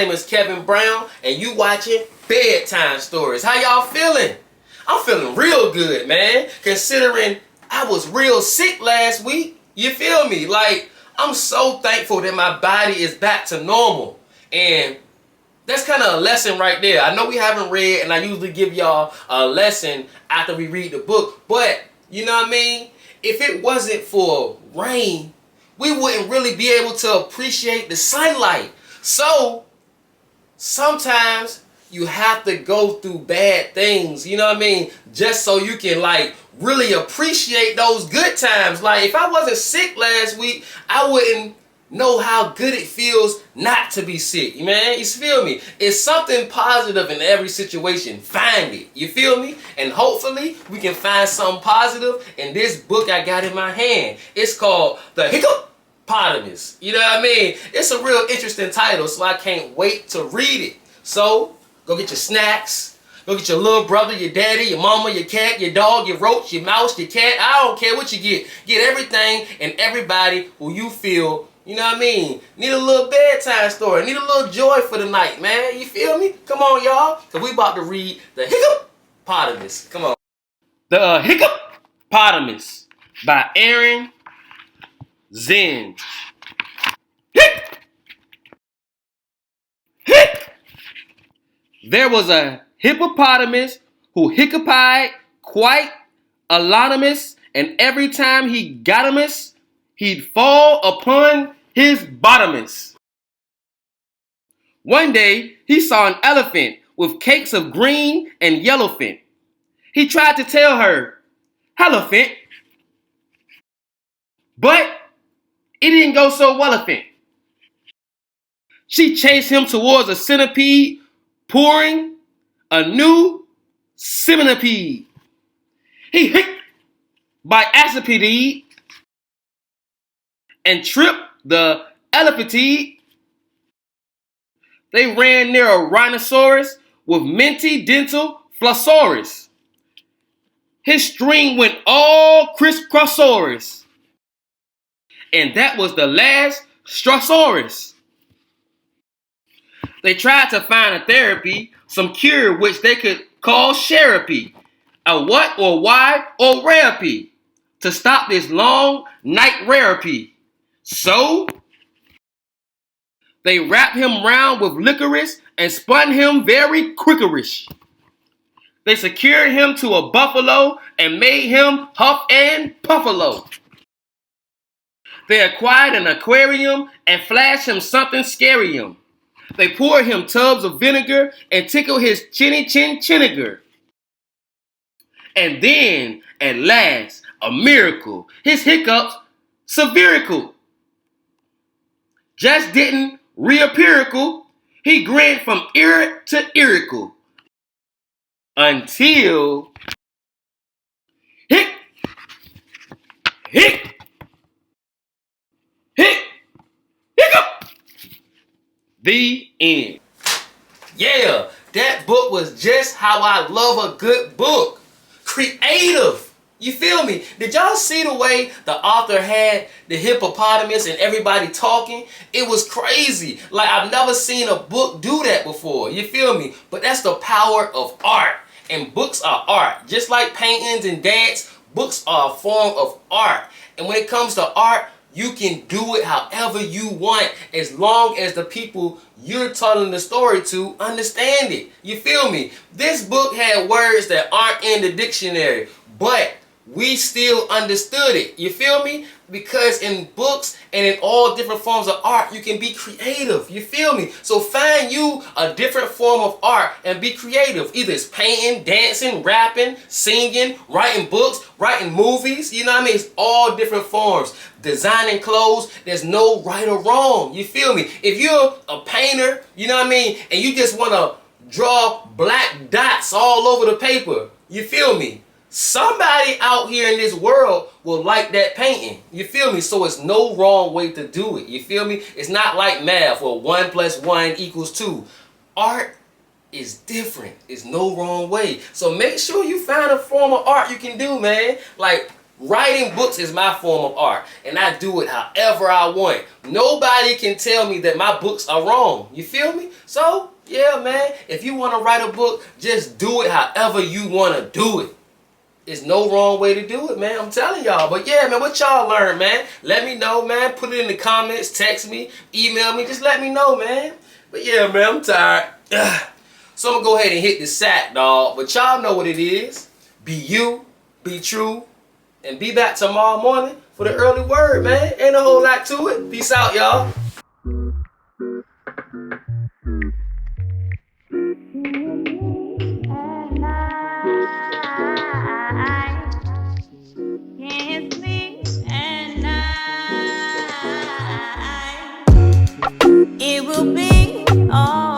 name is Kevin Brown, and you watching Bedtime Stories. How y'all feeling? I'm feeling real good, man, considering I was real sick last week. You feel me? Like, I'm so thankful that my body is back to normal. And that's kind of a lesson right there. I know we haven't read, and I usually give y'all a lesson after we read the book. But, you know what I mean? If it wasn't for rain, we wouldn't really be able to appreciate the sunlight. So, sometimes you have to go through bad things, you know what I mean? Just so you can, like, really appreciate those good times. Like, if I wasn't sick last week, I wouldn't know how good it feels not to be sick, man. You feel me? It's something positive in every situation. Find it. You feel me? And hopefully we can find something positive in this book I got in my hand. It's called The Hiccupotamus. You know what I mean? It's a real interesting title, so I can't wait to read it. So, go get your snacks. Go get your little brother, your daddy, your mama, your cat, your dog, your roach, your mouse, your cat. I don't care what you get. Get everything and everybody who you feel, you know what I mean, need a little bedtime story. Need a little joy for the night, man. You feel me? Come on, y'all. Because we about to read The Hiccupotamus. Come on. The Hiccupotamus by Zens. Hic! Hic! There was a hippopotamus who hiccupied quite anonymous, and every time he got he'd fall upon his bottomus. One day, he saw an elephant with cakes of green and yellowfin. He tried to tell her, "Elephant," but it didn't go so well-a-fin. She chased him towards a centipede, pouring a new centipede. He hit by acipede and tripped the elephantide. They ran near a rhinoceros with minty dental flossaurus. His string went all crisscrossaurus. And that was the last Strassaurus. They tried to find a therapy, some cure which they could call therapy, a what or why or therapy, to stop this long night therapy. So they wrapped him round with licorice and spun him very quickerish. They secured him to a buffalo and made him huff and puffalo. They acquired an aquarium and flashed him something scarium. They poured him tubs of vinegar and tickled his chinny chin chinniger. And then, at last, a miracle. His hiccups severical. Just didn't reappearical. He grinned from ear to earical. Until hic, hic, hic, hiccup. The end. Yeah, that book was just how I love a good book. Creative. You feel me? Did y'all see the way the author had the hippopotamus and everybody talking? It was crazy. Like, I've never seen a book do that before. You feel me? But that's the power of art. And books are art. Just like paintings and dance, books are a form of art. And when it comes to art, you can do it however you want, as long as the people you're telling the story to understand it. You feel me? This book had words that aren't in the dictionary, but we still understood it. You feel me? Because in books and in all different forms of art, you can be creative. You feel me? So find you a different form of art and be creative. Either it's painting, dancing, rapping, singing, writing books, writing movies. You know what I mean? It's all different forms. Designing clothes, there's no right or wrong. You feel me? If you're a painter, you know what I mean, and you just want to draw black dots all over the paper, you feel me? Somebody out here in this world will like that painting. You feel me? So it's no wrong way to do it. You feel me? It's not like math where 1 + 1 = 2. Art is different. It's no wrong way. So make sure you find a form of art you can do, man. Like Writing books is my form of art, and I do it however I want. Nobody can tell me that my books are wrong. You feel me? So, yeah, man, if you want to write a book, just do it however you want to do it. There's no wrong way to do it, man. I'm telling y'all. But yeah, man, what y'all learn, man? Let me know, man. Put it in the comments, text me, email me. Just let me know, man. But yeah, man, I'm tired. So I'm going to go ahead and hit the sack, dog. But y'all know what it is. Be you, be true, and be back tomorrow morning for the early word, man. Ain't a whole lot to it. Peace out, y'all. It will be all